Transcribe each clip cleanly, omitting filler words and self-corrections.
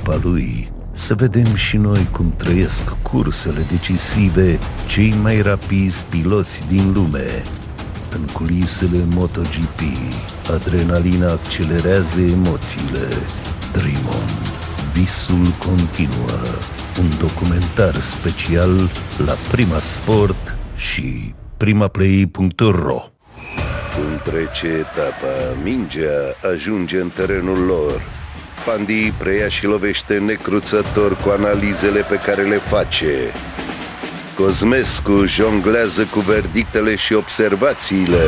echipa lui, să vedem și noi cum trăiesc cursele decisive cei mai rapizi piloți din lume. În culisele MotoGP, adrenalina accelerează emoțiile. Dream On, visul continuă. Un documentar special la Prima Sport și primaplay.ro. Cum trece etapa, mingea ajunge în terenul lor. Pandi preia și lovește necruțător cu analizele pe care le face. Cosmescu jonglează cu verdictele și observațiile.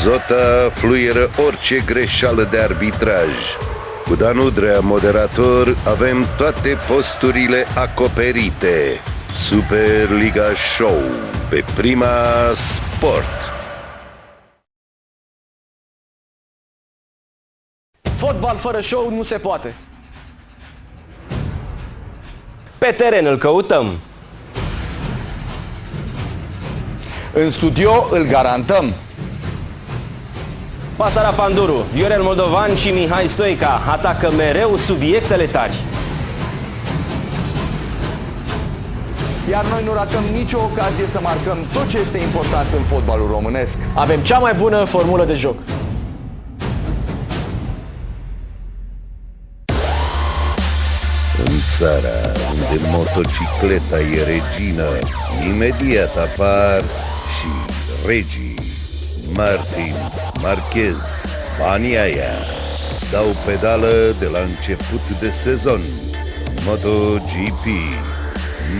Zota fluieră orice greșeală de arbitraj. Cu Dan Udrea, moderator, avem toate posturile acoperite. Superliga Show pe Prima Sport. Fotbal fără show nu se poate. Pe teren îl căutăm. În studio îl garantăm. Pasărea Panduru, Viorel Moldovan și Mihai Stoica atacă mereu subiectele tari. Iar noi nu ratăm nicio ocazie să marcăm tot ce este important în fotbalul românesc. Avem cea mai bună formulă de joc. În țara unde motocicleta e regină, imediat apar și regii. Martin, Marquez, Bagnaia dau pedală de la început de sezon. MotoGP,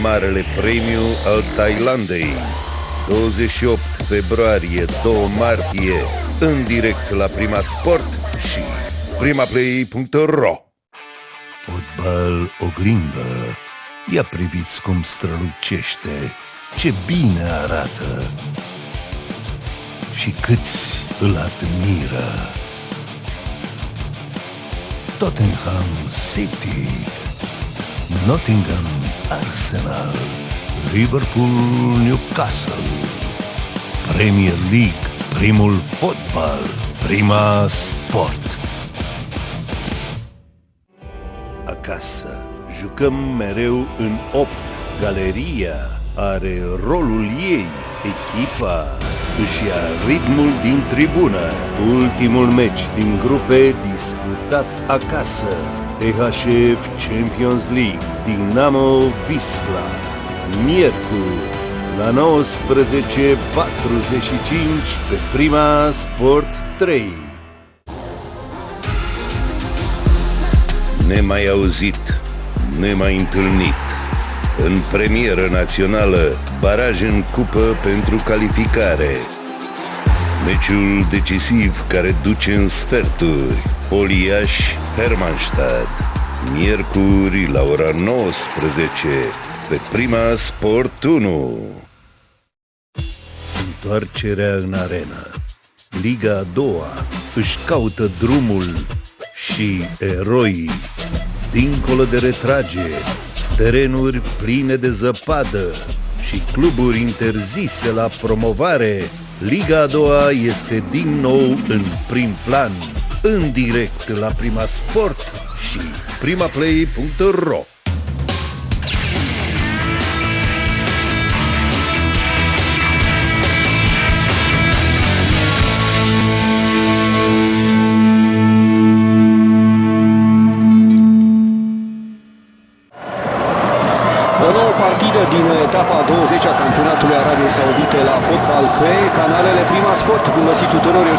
Marele Premiu al Thailandei, 28 februarie, 2 martie, în direct la Prima Sport și primaplay.ro. Fotbal oglindă. Ia priviți cum strălucește, ce bine arată și câți îl admiră. Tottenham City, Nottingham Arsenal, Liverpool Newcastle. Premier League, primul fotbal, Prima Sport. Acasă jucăm mereu în 8. Galeria are rolul ei. Echipa își ia ritmul din tribună. Ultimul meci din grupe disputat acasă. EHF Champions League, Dinamo Visla, miercuri la 19:45 pe Prima Sport 3. Nemai auzit, nemai întâlnit. În premieră națională, baraj în cupă pentru calificare. Meciul decisiv care duce în sferturi. Poliaș-Hermannstadt, miercuri la ora 19 pe Prima Sport 1. Întoarcerea în arenă. Liga a doua își caută drumul și eroii. Dincolo de retragere, terenuri pline de zăpadă și cluburi interzise la promovare, Liga a doua este din nou în prim plan, în direct la Prima Sport și primaplay.ro. O nouă partidă din etapa 20 a campionatului Arabiei Saudite la fotbal pe canalele Prima Sport. Bun găsit tuturor, eu